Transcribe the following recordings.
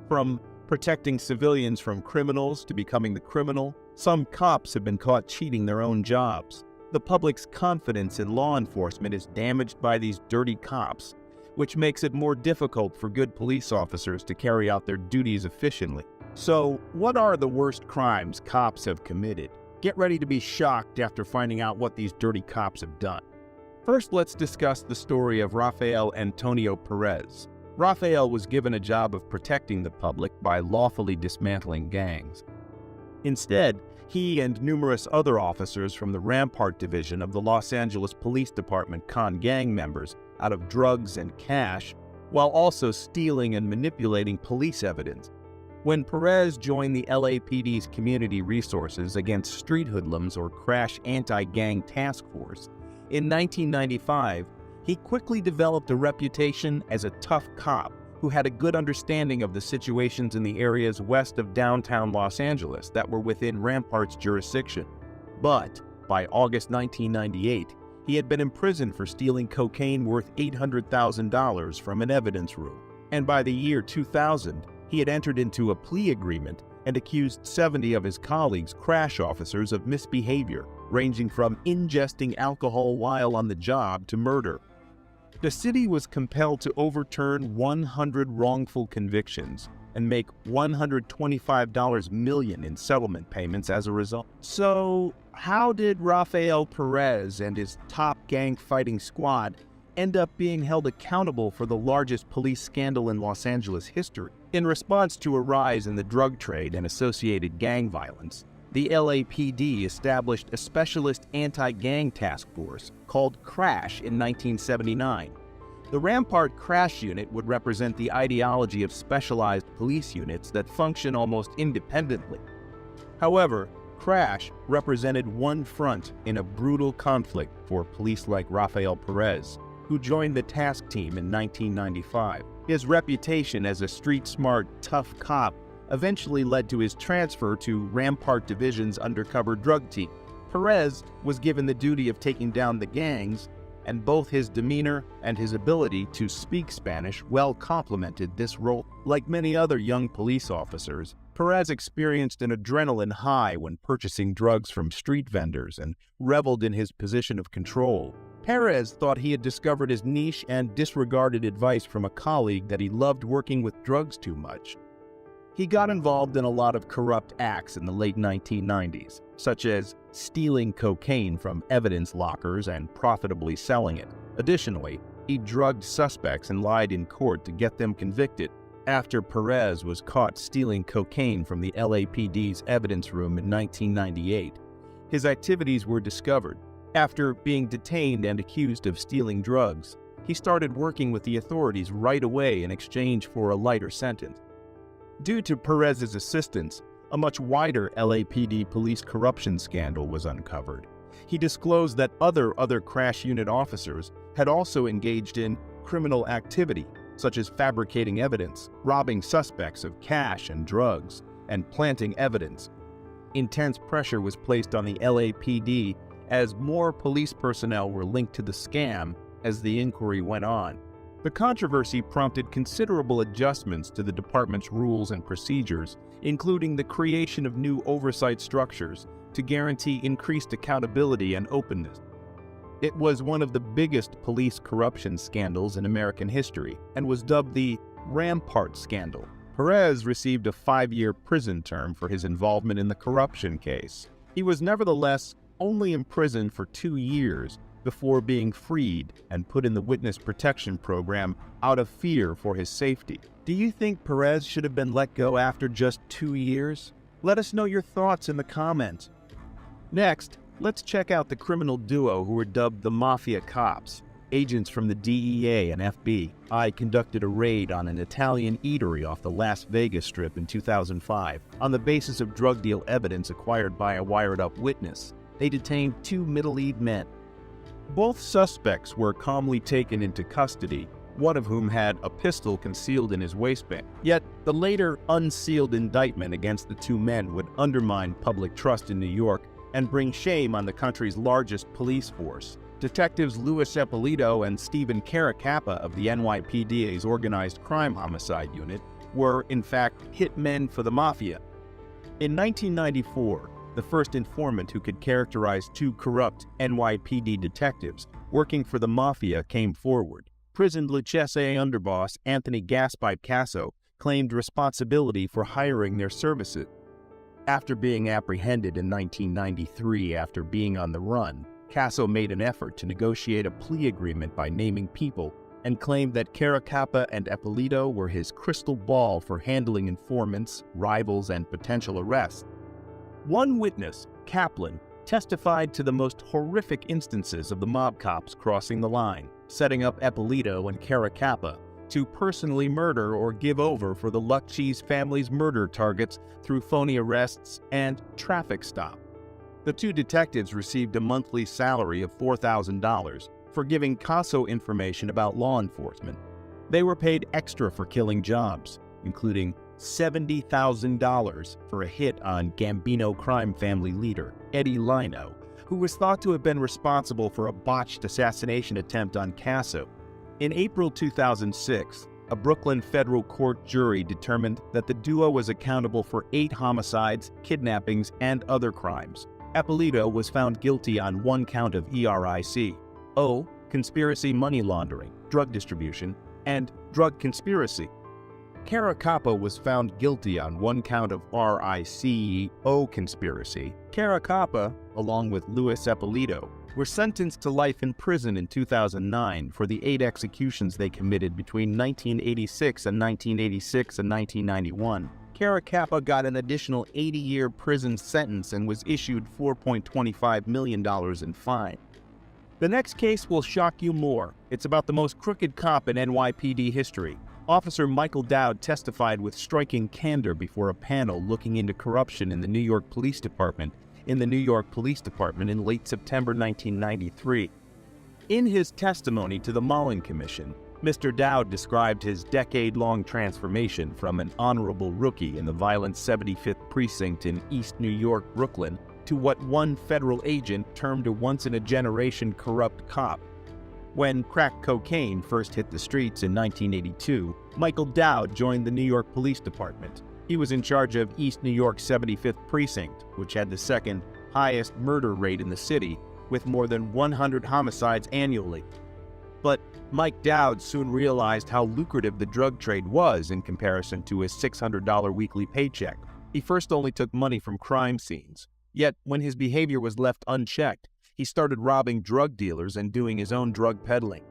From protecting civilians from criminals to becoming the criminal, some cops have been caught cheating their own jobs. The public's confidence in law enforcement is damaged by these dirty cops, which makes it more difficult for good police officers to carry out their duties efficiently. So, what are the worst crimes cops have committed? Get ready to be shocked after finding out what these dirty cops have done. First, let's discuss the story of Rafael Antonio Perez. Rafael was given a job of protecting the public by lawfully dismantling gangs. Instead, he and numerous other officers from the Rampart division of the Los Angeles Police Department conned gang members out of drugs and cash, while also stealing and manipulating police evidence. When Perez joined the LAPD's Community Resources Against Street Hoodlums or Crash Anti-Gang Task Force, in 1995, he quickly developed a reputation as a tough cop who had a good understanding of the situations in the areas west of downtown Los Angeles that were within Rampart's jurisdiction. But by August 1998, he had been imprisoned for stealing cocaine worth $800,000 from an evidence room. And by the year 2000, he had entered into a plea agreement and accused 70 of his colleagues, crash officers, of misbehavior, ranging from ingesting alcohol while on the job to murder. The city was compelled to overturn 100 wrongful convictions and make $125 million in settlement payments as a result. So, how did Rafael Perez and his top gang fighting squad end up being held accountable for the largest police scandal in Los Angeles history? In response to a rise in the drug trade and associated gang violence, the LAPD established a specialist anti-gang task force called CRASH in 1979. The Rampart CRASH unit would represent the ideology of specialized police units that function almost independently. However, CRASH represented one front in a brutal conflict for police like Rafael Perez, who joined the task team in 1995. His reputation as a street-smart, tough cop eventually led to his transfer to Rampart Division's undercover drug team. Perez was given the duty of taking down the gangs, and both his demeanor and his ability to speak Spanish well complemented this role. Like many other young police officers, Perez experienced an adrenaline high when purchasing drugs from street vendors and reveled in his position of control. Perez thought he had discovered his niche and disregarded advice from a colleague that he loved working with drugs too much. He got involved in a lot of corrupt acts in the late 1990s, such as stealing cocaine from evidence lockers and profitably selling it. Additionally, he drugged suspects and lied in court to get them convicted. After Perez was caught stealing cocaine from the LAPD's evidence room in 1998, his activities were discovered. After being detained and accused of stealing drugs, he started working with the authorities right away in exchange for a lighter sentence. Due to Perez's assistance, a much wider LAPD police corruption scandal was uncovered. He disclosed that other crash unit officers had also engaged in criminal activity, such as fabricating evidence, robbing suspects of cash and drugs, and planting evidence. Intense pressure was placed on the LAPD as more police personnel were linked to the scam as the inquiry went on. The controversy prompted considerable adjustments to the department's rules and procedures, including the creation of new oversight structures to guarantee increased accountability and openness. It was one of the biggest police corruption scandals in American history and was dubbed the Rampart scandal. Perez received a 5-year prison term for his involvement in the corruption case. He was nevertheless only imprisoned for 2 years before being freed and put in the witness protection program out of fear for his safety. Do you think Perez should have been let go after just 2 years? Let us know your thoughts in the comments. Next, let's check out the criminal duo who were dubbed the Mafia Cops. Agents from the DEA and FBI conducted a raid on an Italian eatery off the Las Vegas Strip in 2005. On the basis of drug deal evidence acquired by a wired-up witness, they detained 2 middle-aged men. Both suspects were calmly taken into custody, one of whom had a pistol concealed in his waistband. Yet, the later unsealed indictment against the 2 men would undermine public trust in New York and bring shame on the country's largest police force. Detectives Louis Eppolito and Stephen Caracappa of the NYPD's Organized Crime Homicide Unit were, in fact, hitmen for the mafia. In 1994, the first informant who could characterize two corrupt NYPD detectives working for the mafia came forward. Prisoned Lucchese underboss Anthony Gaspipe Casso claimed responsibility for hiring their services. After being apprehended in 1993 after being on the run, Casso made an effort to negotiate a plea agreement by naming people and claimed that Caracappa and Eppolito were his crystal ball for handling informants, rivals, and potential arrests. One witness, Kaplan, testified to the most horrific instances of the mob cops crossing the line, setting up Eppolito and Caracappa to personally murder or give over for the Lucchese family's murder targets through phony arrests and traffic stop. The two detectives received a monthly salary of $4,000 for giving Casso information about law enforcement. They were paid extra for killing jobs, including $70,000 for a hit on Gambino crime family leader Eddie Lino, who was thought to have been responsible for a botched assassination attempt on Casso. In April 2006, a Brooklyn federal court jury determined that the duo was accountable for 8 homicides, kidnappings, and other crimes. Eppolito was found guilty on 1 count of ERIC, conspiracy money laundering, drug distribution, and drug conspiracy. Caracappa was found guilty on 1 count of RICO conspiracy. Caracappa, along with Luis Eppolito, were sentenced to life in prison in 2009 for the 8 executions they committed between 1986 and 1991. Caracappa got an additional 80-year prison sentence and was issued $4.25 million in fine. The next case will shock you more. It's about the most crooked cop in NYPD history. Officer Michael Dowd testified with striking candor before a panel looking into corruption in the New York Police Department in late September 1993. In his testimony to the Mullen Commission, Mr. Dowd described his decade-long transformation from an honorable rookie in the violent 75th Precinct in East New York, Brooklyn, to what one federal agent termed a once-in-a-generation corrupt cop. When crack cocaine first hit the streets in 1982, Michael Dowd joined the New York Police Department. He was in charge of East New York's 75th Precinct, which had the second highest murder rate in the city, with more than 100 homicides annually. But Mike Dowd soon realized how lucrative the drug trade was in comparison to his $600 weekly paycheck. He first only took money from crime scenes. Yet, when his behavior was left unchecked, he started robbing drug dealers and doing his own drug peddling.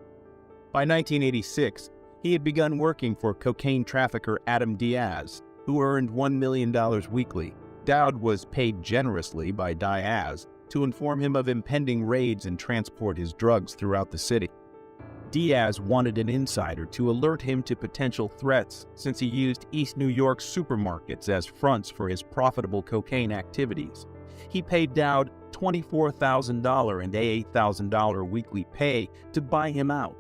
By 1986, he had begun working for cocaine trafficker Adam Diaz, who earned $1 million weekly. Dowd was paid generously by Diaz to inform him of impending raids and transport his drugs throughout the city. Diaz wanted an insider to alert him to potential threats since he used East New York supermarkets as fronts for his profitable cocaine activities. He paid Dowd $24,000 and $8,000 weekly pay to buy him out.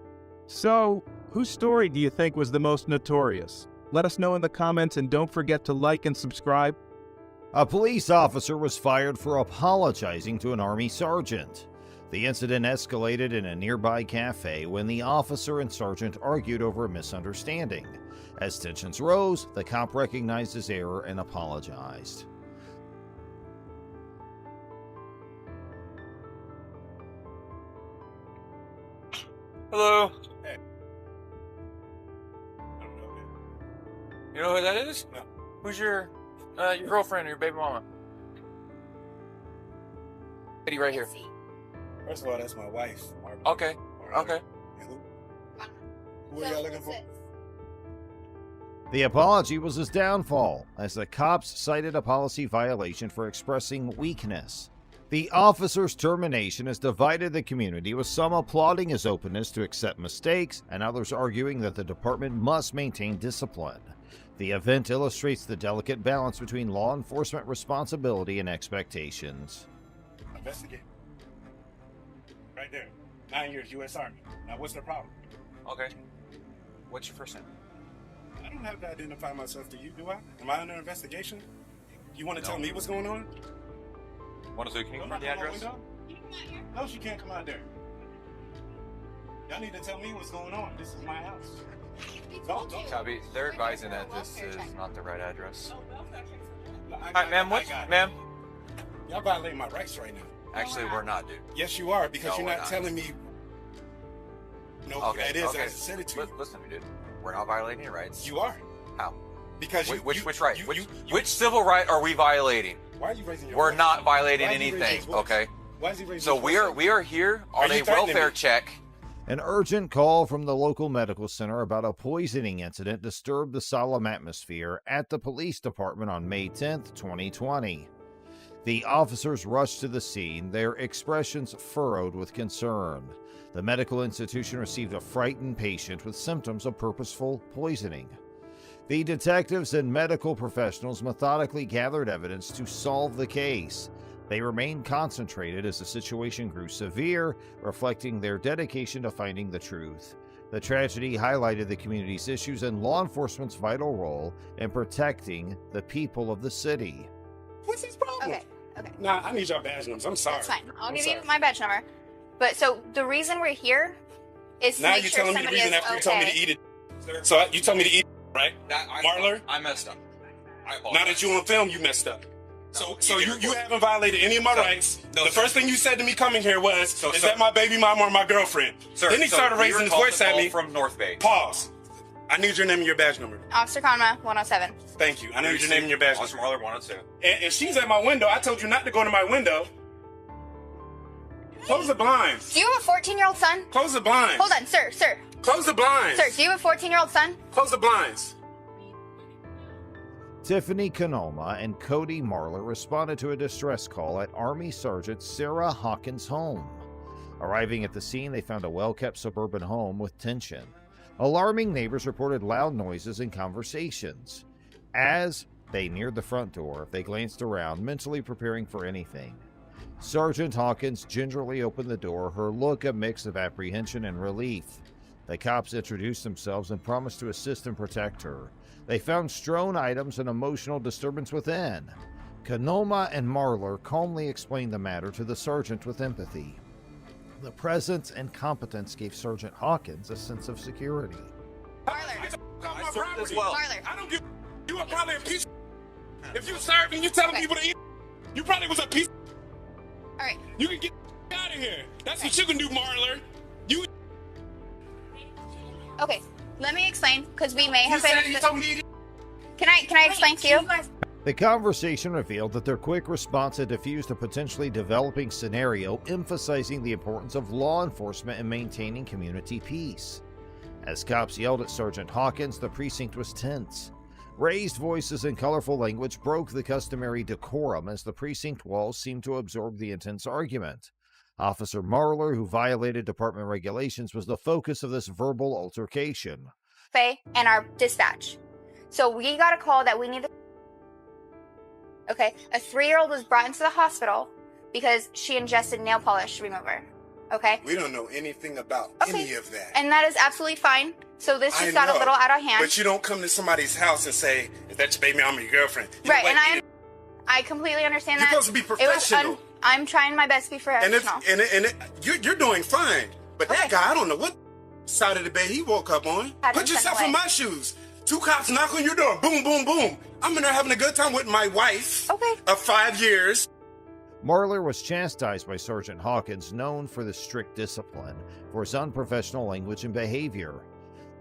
So, whose story do you think was the most notorious? Let us know in the comments and don't forget to like and subscribe. A police officer was fired for apologizing to an Army sergeant. The incident escalated in a nearby cafe when the officer and sergeant argued over a misunderstanding. As tensions rose, the cop recognized his error and apologized. Hello. Hey. I don't know him. You know who that is? No. Who's your girlfriend or your baby mama? Lady right here. First of all, that's my wife. Okay. Okay. Who are y'all looking for? The apology was his downfall, as the cops cited a policy violation for expressing weakness. The officer's termination has divided the community, with some applauding his openness to accept mistakes and others arguing that the department must maintain discipline. The event illustrates the delicate balance between law enforcement responsibility and expectations. Investigate. Right there. 9 years, U.S. Army. Now, what's the problem? Okay. What's your first name? I don't have to identify myself to you, do I? Am I under investigation? You want to tell me what's going on? Can you confirm the address? No, she can't come out there. Y'all need to tell me what's going on. This is my house. Don't. Copy. They're advising that this is not the right address. All Alright, ma'am, what? Ma'am? Y'all violating my rights right now. Actually, we're not, dude. Yes, you are, because No, you're we're not not. telling me. No, Okay, it is. okay. I said it to you. Listen to me, dude. We're not violating your rights. You are. How? Because Which right? Which civil right are we violating? Why are you raising your We're voice? not violating Why are you raising anything, his voice? okay? Why is he raising So his we voice? are here on Are you a threatening welfare me? check. An urgent call from the local medical center about a poisoning incident disturbed the solemn atmosphere at the police department on May 10th, 2020. The officers rushed to the scene, their expressions furrowed with concern. The medical institution received a frightened patient with symptoms of purposeful poisoning. The detectives and medical professionals methodically gathered evidence to solve the case. They remained concentrated as the situation grew severe, reflecting their dedication to finding the truth. The tragedy highlighted the community's issues and law enforcement's vital role in protecting the people of the city. What's his problem? Okay. Nah, I need your badge numbers. I'm sorry. That's fine. I'll I'm give sorry. you my badge number. But so the reason we're here is to Now make you're sure telling me the somebody reason is after you okay. told me to eat it. So you told me to eat it, right? Marler? I messed up. I apologize. Now that you on film, you messed up. So you you, did you report. haven't violated any of my No. rights. No, the sir. first thing you said to me coming here was, So, is sir. that my baby mama or my girlfriend? Sir, Then he so started we raising were his called voice to at call me. from North Bay. Pause. I need your name and your badge number. Officer Conma, 107. Thank you. I need your name and your badge Officer number. Marler 102. And she's at my window. I told you not to go to my window. Close the blinds. Do you have a 14-year-old son? Close the blinds. Hold on, sir. Close the blinds. Sir, do you have a 14-year-old son? Close the blinds. Tiffany Canoma and Cody Marler responded to a distress call at Army Sergeant Sarah Hawkins' home. Arriving at the scene, they found a well-kept suburban home with tension. Alarming neighbors reported loud noises and conversations. As they neared the front door, they glanced around, mentally preparing for anything. Sergeant Hawkins gingerly opened the door, her look a mix of apprehension and relief. The cops introduced themselves and promised to assist and protect her. They found strewn items and emotional disturbance within. Canoma and Marler calmly explained the matter to the sergeant with empathy. The presence and competence gave Sergeant Hawkins a sense of security. Marler. Got my I served property. as well. Marler. I don't give. You were probably a piece. If you served and you telling Okay. people to eat, you probably was a piece. All right. You can get out of here. That's what you can do, Marler. You Okay. Let me explain, because we may have said been. you told me to eat it. Can I explain to you? The conversation revealed that their quick response had diffused a potentially developing scenario, emphasizing the importance of law enforcement in maintaining community peace. As cops yelled at Sergeant Hawkins, the precinct was tense. Raised voices and colorful language broke the customary decorum as the precinct walls seemed to absorb the intense argument. Officer Marler, who violated department regulations, was the focus of this verbal altercation. Faye and our dispatch. So we got a call that we need to. Okay, a 3-year-old was brought into the hospital because she ingested nail polish remover. Okay, We don't know anything about Okay. any of that. and that is absolutely fine. So this I just got a know, little out of hand. But you don't come to somebody's house and say, "Is that your baby mama or your girlfriend?" You Right, know, and like, I completely understand You're that. supposed to be It was professional. I'm trying my best to be and if professional. you're doing fine. But that Okay. guy, I don't know what side of the bed he woke up on. Had him Put sent yourself away. in my shoes. 2 cops knock on your door. Boom, boom, boom. I'm in there having a good time with my wife Okay. of 5 years. Marler was chastised by Sergeant Hawkins, known for the strict discipline, for his unprofessional language and behavior.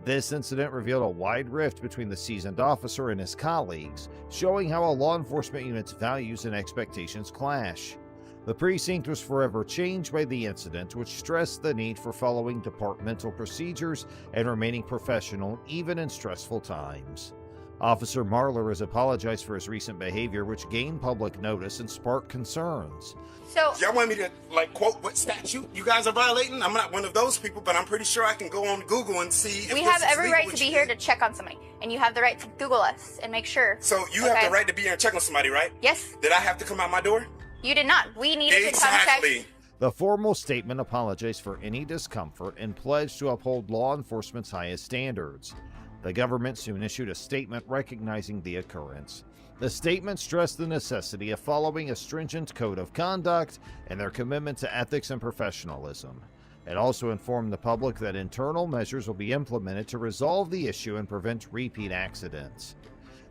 This incident revealed a wide rift between the seasoned officer and his colleagues, showing how a law enforcement unit's values and expectations clash. The precinct was forever changed by the incident, which stressed the need for following departmental procedures and remaining professional even in stressful times. Officer Marler has apologized for his recent behavior, which gained public notice and sparked concerns. So Y'all want me to quote what statute you guys are violating? I'm not one of those people, but I'm pretty sure I can go on Google and see if we this have is every legal right what to be you here did. to check on somebody, and you have the right to Google us and make sure. So you have Okay. the right to be here and check on somebody, right? Yes, Did I have to come out my door? you did not. We needed to come Exactly. check. The formal statement apologized for any discomfort and pledged to uphold law enforcement's highest standards. The government soon issued a statement recognizing the occurrence. The statement stressed the necessity of following a stringent code of conduct and their commitment to ethics and professionalism. It also informed the public that internal measures will be implemented to resolve the issue and prevent repeat accidents.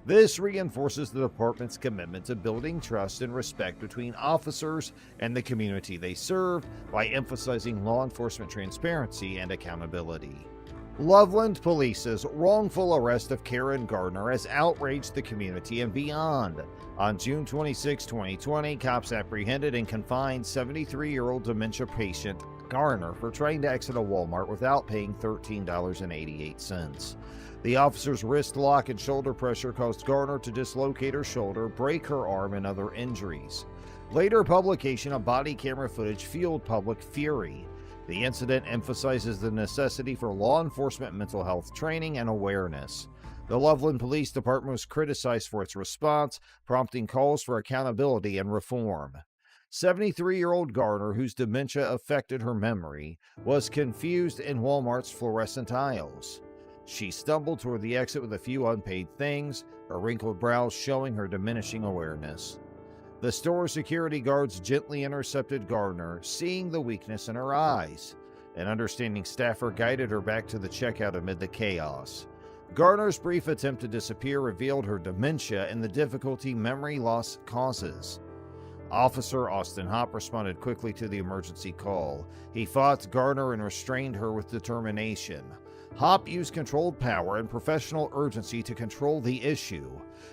This reinforces the department's commitment to building trust and respect between officers and the community they serve by emphasizing law enforcement transparency and accountability. Loveland Police's wrongful arrest of Karen Gardner has outraged the community and beyond. On June 26, 2020, cops apprehended and confined 73-year-old dementia patient Garner for trying to exit a Walmart without paying $13.88. The officer's wrist lock and shoulder pressure caused Garner to dislocate her shoulder, break her arm, and other injuries. Later publication of body camera footage fueled public fury. The incident emphasizes the necessity for law enforcement mental health training and awareness. The Loveland Police Department was criticized for its response, prompting calls for accountability and reform. 73-year-old Garner, whose dementia affected her memory, was confused in Walmart's fluorescent aisles. She stumbled toward the exit with a few unpaid things, her wrinkled brows showing her diminishing awareness. The store security guards gently intercepted Gardner, seeing the weakness in her eyes. An understanding staffer guided her back to the checkout amid the chaos. Gardner's brief attempt to disappear revealed her dementia and the difficulty memory loss causes. Officer Austin Hopp responded quickly to the emergency call. He fought Gardner and restrained her with determination. Hopp used controlled power and professional urgency to control the issue.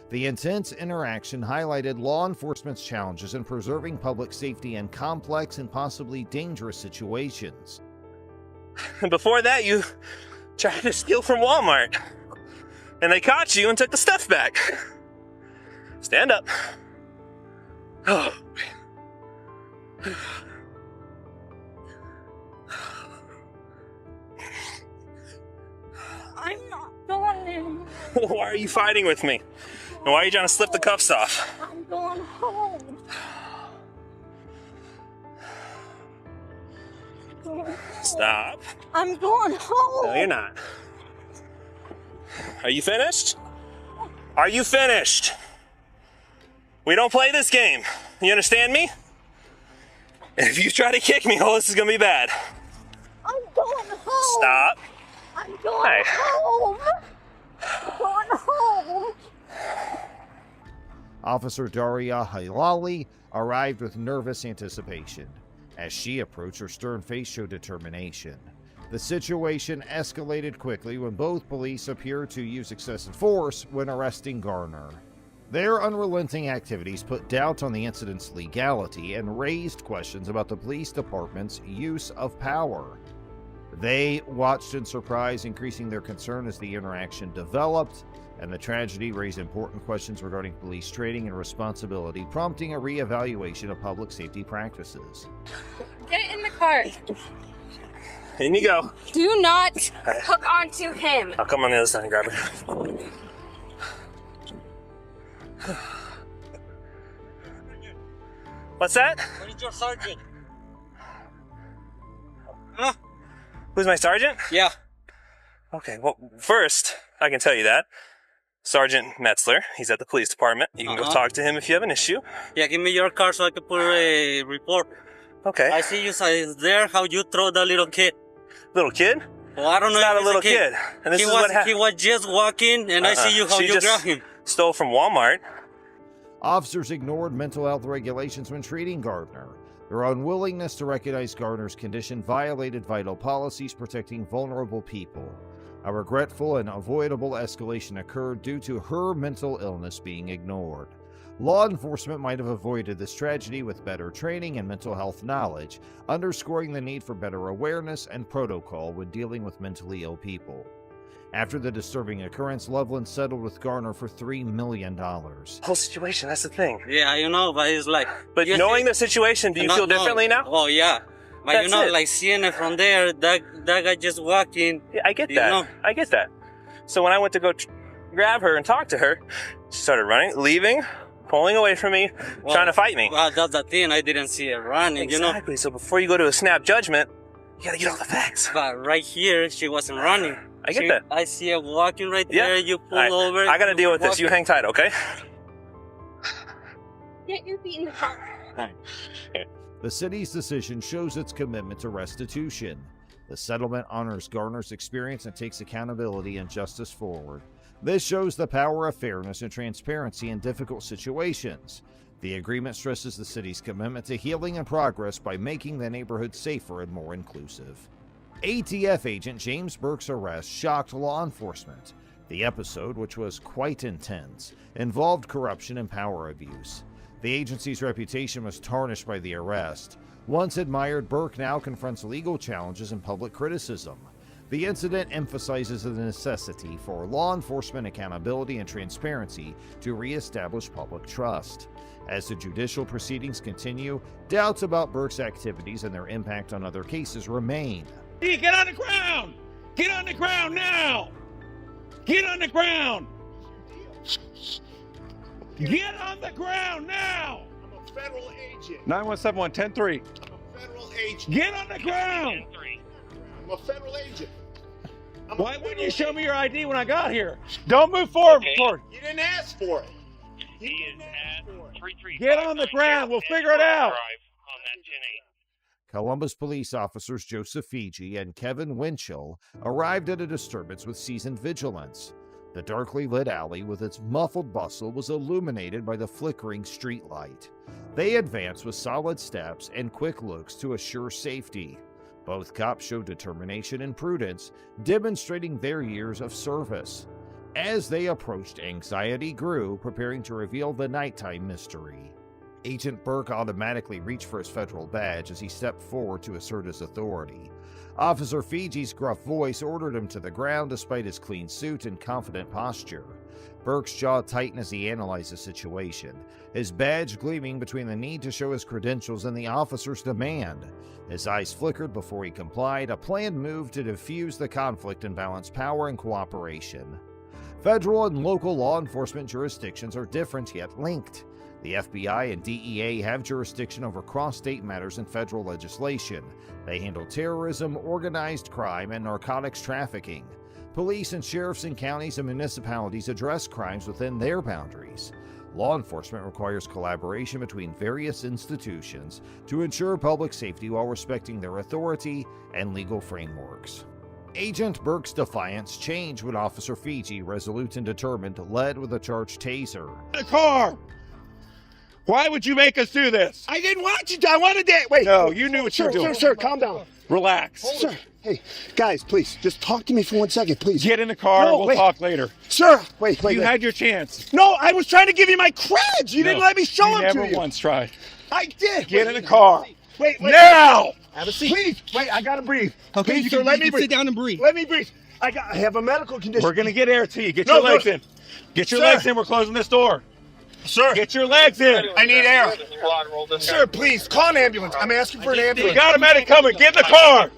The intense interaction highlighted law enforcement's challenges in preserving public safety in complex and possibly dangerous situations. Before that, you tried to steal from Walmart, and they caught you and took the stuff back. Stand up. Oh. I'm not going. Why are you fighting with me? And why are you trying to slip the cuffs off? I'm going home. Stop. I'm going home. No, you're not. Are you finished? Are you finished? We don't play this game. You understand me? And if you try to kick me, oh, this is gonna be bad. I'm going home. Stop. I'm going home. I'm going home. Officer Daria Hilali arrived with nervous anticipation. As she approached, her stern face showed determination. The situation escalated quickly when both police appeared to use excessive force when arresting Garner. Their unrelenting activities put doubt on the incident's legality and raised questions about the police department's use of power. They watched in surprise, increasing their concern as the interaction developed, and the tragedy raised important questions regarding police training and responsibility, prompting a reevaluation of public safety practices. Get in the car. In you go. Do not hook onto him. I'll come on the other side and grab her. What's that? Where is your sergeant? Huh? Who's my sergeant? Yeah. Okay, well, first, I can tell you that. Sergeant Metzler, he's at the police department. You can go talk to him if you have an issue. Yeah, give me your car so I can put a report. Okay. I see you there, how you throw the little kid. Little kid? Well, I don't know. He's not a little kid. And this is what happened. He was just walking, and I see you how you grab him. Stole from Walmart. Officers ignored mental health regulations when treating Gardner. Their unwillingness to recognize Gardner's condition violated vital policies protecting vulnerable people. A regretful and avoidable escalation occurred due to her mental illness being ignored. Law enforcement might have avoided this tragedy with better training and mental health knowledge, underscoring the need for better awareness and protocol when dealing with mentally ill people. After the disturbing occurrence, Loveland settled with Garner for $3 million. Whole situation, that's the thing. Yeah, you know, but it's like... But knowing the situation, do you feel differently now? Oh, yeah. But that's you know, it. like seeing it from there, that guy just walking. Yeah, I get that. Know? I get that. So when I went to go grab her and talk to her, she started running, leaving, pulling away from me, trying to fight me. Well, that's the thing. I didn't see it running, Exactly. So before you go to a snap judgment, you gotta get all the facts. But right here, she wasn't running. I get that. I see her walking right there. You pull over. I gotta deal with this. You hang tight, okay? Get your feet in the car. The city's decision shows its commitment to restitution. The settlement honors Garner's experience and takes accountability and justice forward. This shows the power of fairness and transparency in difficult situations. The agreement stresses the city's commitment to healing and progress by making the neighborhood safer and more inclusive. ATF agent James Burke's arrest shocked law enforcement. The episode, which was quite intense, involved corruption and power abuse. The agency's reputation was tarnished by the arrest. Once admired, Burke now confronts legal challenges and public criticism. The incident emphasizes the necessity for law enforcement accountability and transparency to reestablish public trust. As the judicial proceedings continue, doubts about Burke's activities and their impact on other cases remain. Get on the ground! Get on the ground now! Get on the ground! Get on the ground now! I'm a federal agent. 917-110-3. I'm a federal agent. Get on the ground! I'm a federal agent. Why wouldn't you show me your ID when I got here? Don't move forward. You didn't ask for it. You didn't ask for it. Get on the ground. We'll figure it out. Columbus police officers Joseph Fiji and Kevin Winchell arrived at a disturbance with seasoned vigilance. The darkly lit alley with its muffled bustle was illuminated by the flickering street light. They advanced with solid steps and quick looks to assure safety. Both cops showed determination and prudence, demonstrating their years of service. As they approached, anxiety grew, preparing to reveal the nighttime mystery. Agent Burke automatically reached for his federal badge as he stepped forward to assert his authority. Officer Fiji's gruff voice ordered him to the ground despite his clean suit and confident posture. Burke's jaw tightened as he analyzed the situation, his badge gleaming between the need to show his credentials and the officer's demand. His eyes flickered before he complied, a planned move to diffuse the conflict and balance power and cooperation. Federal and local law enforcement jurisdictions are different yet linked. The FBI and DEA have jurisdiction over cross-state matters in federal legislation. They handle terrorism, organized crime, and narcotics trafficking. Police and sheriffs in counties and municipalities address crimes within their boundaries. Law enforcement requires collaboration between various institutions to ensure public safety while respecting their authority and legal frameworks. Agent Burke's defiance changed when Officer Fiji, resolute and determined, led with a charged taser. The car! Why would you make us do this? I didn't want you to. I wanted to. Wait. No, you knew what you were doing. Sir, calm down. Relax. Sir, hey, guys, please, just talk to me for 1 second, please. Get in the car. No, We'll wait. talk later. Sir, wait. You had your chance. No, I was trying to give you my creds. You didn't let me show you them to never you. once tried. I did. Get in the car. Wait. Now! Have a seat. Please, wait, I gotta breathe. Okay, please, you sir, can, let you me can breathe. sit down and breathe. Let me breathe. I have a medical condition. We're going to get air to you. Get No, your legs no. in. Get your Sir. legs in. We're closing this door. Sir, Get your legs in. I need air. Sir, please, call an ambulance. I'm asking for an We ambulance. got a medic coming. Get in the car.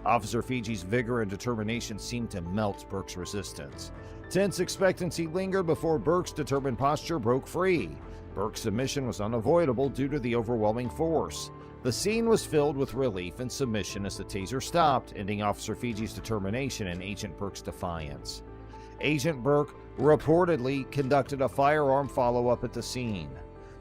Officer Fiji's vigor and determination seemed to melt Burke's resistance. Tense expectancy lingered before Burke's determined posture broke free. Burke's submission was unavoidable due to the overwhelming force. The scene was filled with relief and submission as the taser stopped, ending Officer Fiji's determination and Agent Burke's defiance. Agent Burke reportedly conducted a firearm follow-up at the scene.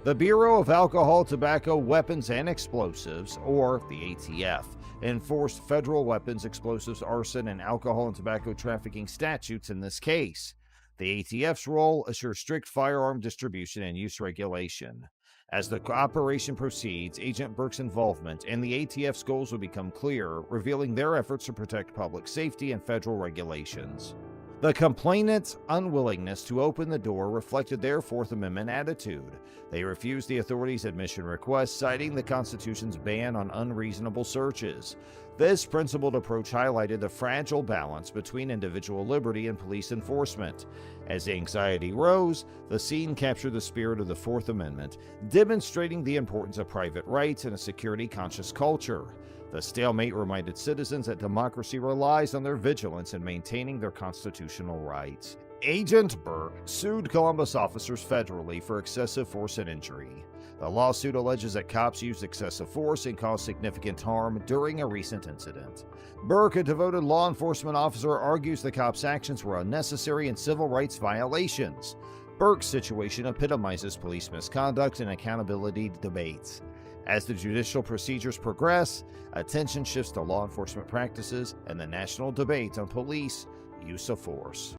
The Bureau of Alcohol, Tobacco, Weapons, and Explosives, or the ATF, enforced federal weapons, explosives, arson, and alcohol and tobacco trafficking statutes in this case. The ATF's role assures strict firearm distribution and use regulation. As the operation proceeds, Agent Burke's involvement and the ATF's goals will become clearer, revealing their efforts to protect public safety and federal regulations. The complainant's unwillingness to open the door reflected their Fourth Amendment attitude. They refused the authorities' admission request, citing the Constitution's ban on unreasonable searches. This principled approach highlighted the fragile balance between individual liberty and police enforcement. As anxiety rose, the scene captured the spirit of the Fourth Amendment, demonstrating the importance of private rights in a security-conscious culture. The stalemate reminded citizens that democracy relies on their vigilance in maintaining their constitutional rights. Agent Burke sued Columbus officers federally for excessive force and injury. The lawsuit alleges that cops used excessive force and caused significant harm during a recent incident. Burke, a devoted law enforcement officer, argues the cops' actions were unnecessary and civil rights violations. Burke's situation epitomizes police misconduct and accountability debates. As the judicial procedures progress, attention shifts to law enforcement practices and the national debate on police use of force.